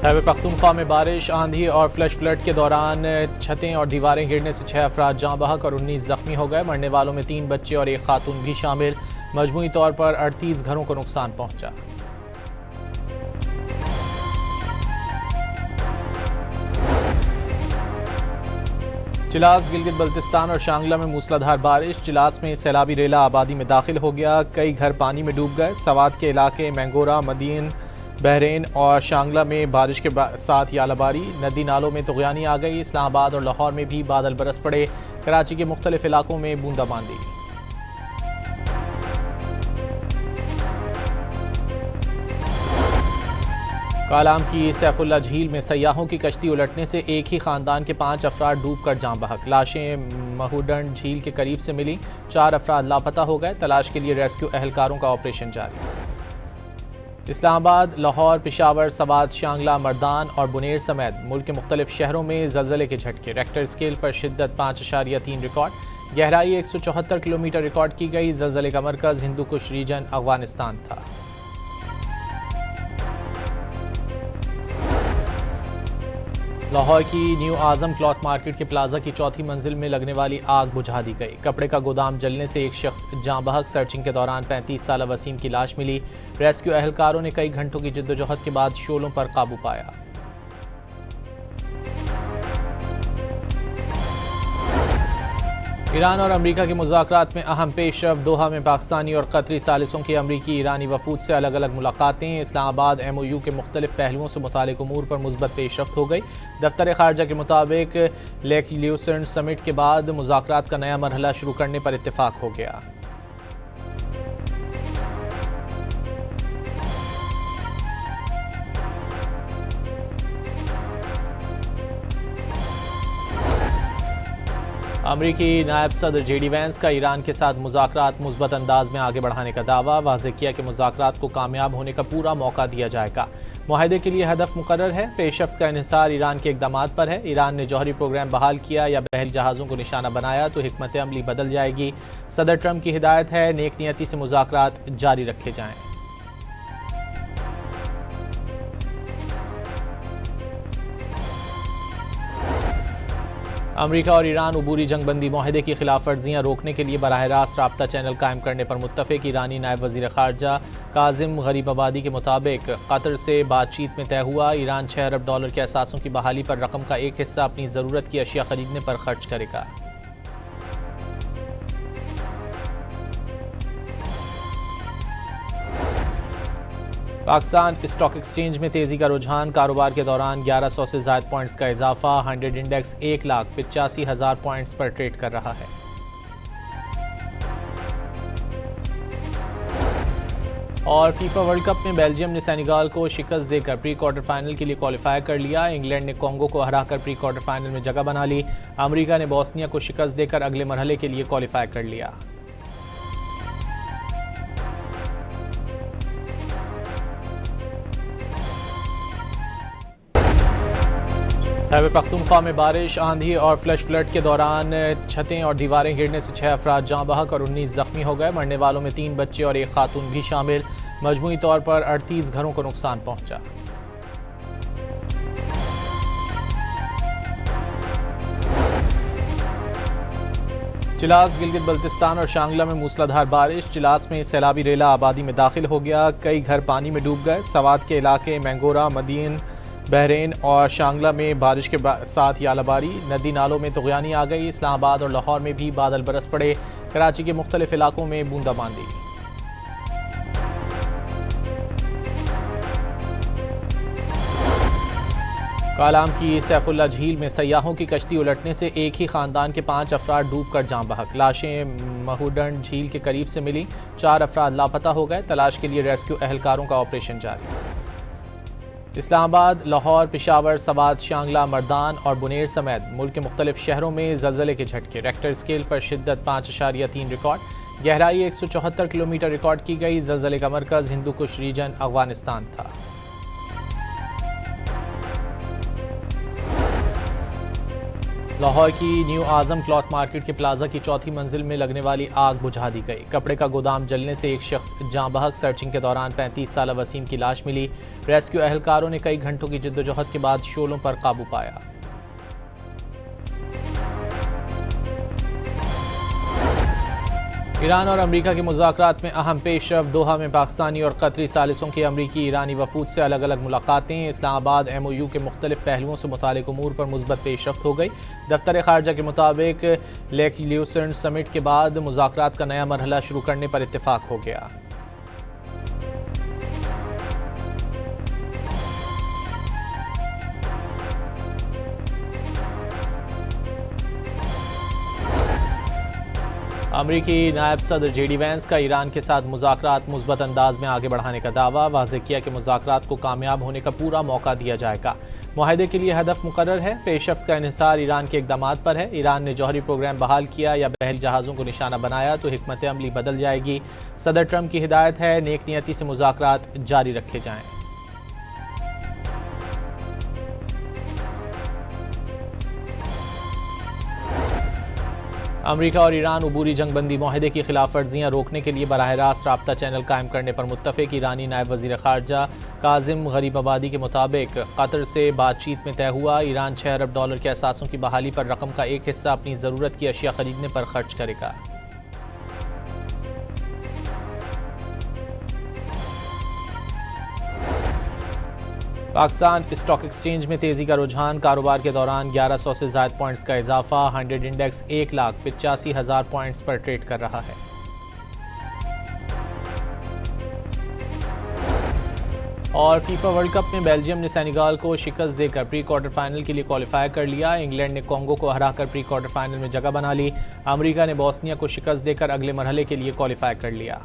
खैबर पख्तूनख्वा में बारिश, आंधी और फ्लश फ्लड के दौरान छतें और दीवारें गिरने से 6 अफराद जाँ बहक और 19 जख्मी हो गए। मरने वालों में 3 बच्चे और एक खातून भी शामिल। मजमूई तौर पर 38 घरों को नुकसान पहुंचा। चिलास, गिलगित बल्तिस्तान और शांगला में मूसलाधार बारिश। चिलास में सैलाबी रेला आबादी में दाखिल हो गया, कई घर पानी में डूब गए। सवात के इलाके मैंगोरा, मदीन, बहरीन और शांगला में बारिश के साथ यालाबारी। नदी नालों में तुग़यानी आ गई। इस्लामाबाद और लाहौर में भी बादल बरस पड़े। कराची के मुख्तलिफ इलाकों में बूंदाबांदी। कालाम की सैफुल्ला झील में सयाहों की कश्ती उलटने से एक ही खानदान के 5 अफराद डूबकर जाँ बहक। लाशें महूडन झील के करीब से मिली। 4 अफराद लापता हो गए। तलाश के लिए रेस्क्यू एहलकारों का ऑपरेशन जारी। इस्लामाबाद, लाहौर, पेशावर, सवात, शांगला, मर्दान और बुनेर समेत मुल्क के मुख्तलिफ शहरों में जलजले के झटके। रेक्टर स्केल पर शिद्दत 5.3 रिकॉर्ड। गहराई 174 किलोमीटर रिकॉर्ड की गई। जलजले का मरकज हिंदू कुश रीजन अफगानिस्तान था। लाहौर की न्यू आजम क्लॉथ मार्केट के प्लाजा की चौथी मंजिल में लगने वाली आग बुझा दी गई। कपड़े का गोदाम जलने से एक शख्स जाँ बहक। सर्चिंग के दौरान 35 साला वसीम की लाश मिली। रेस्क्यू एहलकारों ने कई घंटों की जद्दोजहद के बाद शोलों पर काबू पाया। ईरान और अमरीका के मुज़ाकरात में अहम पेशरफ। दोहा में पाकिस्तानी और कतरी सालिसों की अमरीकी ईरानी वफूद से अलग अलग मुलाकातें। इस्लामाबाद MOU के मुख्तलिफ पहलुओं से मुतालिक उमूर पर मुस्बत पेशरफ्त हो गई। दफ्तर खारजा के मुताबिक लेक ल्यूसेंट समिट के बाद मुज़ाकरात का नया मरहला शुरू करने पर इत्तेफाक हो गया। अमरीकी नायब सदर JD वैंस का ईरान के साथ मुज़ाकरात मुस्बत अंदाज में आगे बढ़ाने का दावा। वाज़ेह किया कि मुज़ाकरात को कामयाब होने का पूरा मौका दिया जाएगा। मुआहदे के लिए हदफ मुकर्रर है। पेशरफ्त का इन्हिसार ईरान के इक़दामात पर है। ईरान ने जौहरी प्रोग्राम बहाल किया या बहरी जहाज़ों को निशाना बनाया तो हिकमत अमली बदल जाएगी। सदर ट्रंप की हिदायत है नेक नियती से मुज़ाकरात जारी रखे जाएँ। अमरीका और ईरान उबूरी जंगबंदी मुआहदे की खिलाफ वर्जियाँ रोकने के लिए बराह रास्त राब्ता चैनल कायम करने पर मुत्तफिक। ईरानी नायब वज़ीर ख़ारजा काजिम गरीबाबादी के मुताबिक कतर से बातचीत में तय हुआ ईरान $6 अरब के असासों की बहाली पर रकम का एक हिस्सा अपनी ज़रूरत की अशिया खरीदने पर खर्च करेगा। पाकिस्तान स्टॉक एक्सचेंज में तेजी का रुझान। कारोबार के दौरान 1100 से ज़ायद पॉइंट्स का इजाफा। 100 इंडेक्स 1,85,000 पॉइंट्स पर ट्रेड कर रहा है। और फीफा वर्ल्ड कप में बेल्जियम ने सेनेगल को शिकस्त देकर प्री क्वार्टर फाइनल के लिए क्वालिफाई कर लिया। इंग्लैंड ने कोंगो को हराकर प्री क्वार्टर फाइनल में जगह बना ली। अमेरिका ने बोस्निया को शिकस्त देकर अगले मरहले के लिए क्वालिफाई कर लिया। खैबर पख्तूनख्वा में बारिश, आंधी और फ्लश फ्लड के दौरान छतें और दीवारें गिरने से 6 अफराद जाँ बहक और 19 जख्मी हो गए। मरने वालों में 3 बच्चे और एक खातून भी शामिल। मजमूई तौर पर 38 घरों को नुकसान पहुंचा। चिलास, गिलगित बल्तिस्तान और शांगला में मूसलाधार बारिश। चिलास में सैलाबी रेला आबादी में दाखिल हो गया, कई घर पानी में डूब गए। सवात के इलाके मैंगोरा, मदीन, बहरीन और शांगला में बारिश के साथ यालाबारी। नदी नालों में तुग़यानी आ गई। इस्लामाबाद और लाहौर में भी बादल बरस पड़े। कराची के मुख्तलिफ इलाकों में बूंदाबांदी। कालाम की सैफुल्ला झील में सयाहों की कश्ती उलटने से एक ही खानदान के 5 अफराद डूबकर जाँ बहक। लाशें महूडन झील के करीब से मिली। 4 अफराद लापता हो गए। तलाश के लिए रेस्क्यू एहलकारों का ऑपरेशन जारी। इस्लामाबाद, लाहौर, पेशावर, सवात, शांगला, मर्दान और बुनेर समेत मुल्क के मुख्तलिफ शहरों में जलजले के झटके। रेक्टर स्केल पर शिद्दत 5.3 रिकॉर्ड। गहराई 174 किलोमीटर रिकॉर्ड की गई। जलजले का मरकज हिंदू कुश रीजन अफगानिस्तान था। लाहौर की न्यू आजम क्लॉथ मार्केट के प्लाजा की चौथी मंजिल में लगने वाली आग बुझा दी गई। कपड़े का गोदाम जलने से एक शख्स जाँ बहक। सर्चिंग के दौरान 35 साला वसीम की लाश मिली। रेस्क्यू एहलकारों ने कई घंटों की जद्दोजहद के बाद शोलों पर काबू पाया। ईरान और अमरीका के मुज़ाकरात में अहम पेशरफ। दोहा में पाकिस्तानी और कतरी सालिसों की अमरीकी ईरानी वफूद से अलग अलग मुलाकातें। इस्लामाबाद MOU के मुख्तलिफ पहलुओं से मुतालिक उमूर पर मुस्बत पेशरफ हो गई। दफ्तर खारजा के मुताबिक लेक ल्यूसेंट समिट के बाद मुज़ाकरात का नया मरहला शुरू करने पर इत्तेफाक हो गया। अमरीकी नायब सदर JD वैंस का ईरान के साथ मुज़ाकरात मुस्बत अंदाज में आगे बढ़ाने का दावा। वाज़ेह किया कि मुज़ाकरात को कामयाब होने का पूरा मौका दिया जाएगा। मुआहदे के लिए हदफ मुकर्रर है। पेशरफ्त का इन्हिसार ईरान के इक़दामात पर है। ईरान ने जौहरी प्रोग्राम बहाल किया या बहरी जहाज़ों को निशाना बनाया तो हिकमत अमली बदल जाएगी। सदर ट्रंप की हिदायत है नेक नियति से मुज़ाकरात जारी रखे जाएँ। अमरीका और ईरान उबूरी जंगबंदी मुआहदे की खिलाफ वर्जियाँ रोकने के लिए बराह रास्त राब्ता चैनल कायम करने पर मुत्तफिक। ईरानी नायब वज़ीर ख़ारजा काजिम गरीबाबादी के मुताबिक कतर से बातचीत में तय हुआ ईरान $6 अरब के असासों की बहाली पर रकम का एक हिस्सा अपनी ज़रूरत की अशिया खरीदने पर खर्च करेगा। पाकिस्तान स्टॉक एक्सचेंज में तेजी का रुझान। कारोबार के दौरान 1100 से ज़ायद पॉइंट्स का इजाफा। 100 इंडेक्स 1,85,000 पॉइंट्स पर ट्रेड कर रहा है। और फीफा वर्ल्ड कप में बेल्जियम ने सेनेगल को शिकस्त देकर प्री क्वार्टर फाइनल के लिए क्वालिफाई कर लिया। इंग्लैंड ने कॉन्गो को हराकर प्री क्वार्टर फाइनल में जगह बना ली। अमेरिका ने बोस्निया को शिकस्त देकर अगले मरहले के लिए क्वालिफाई कर लिया।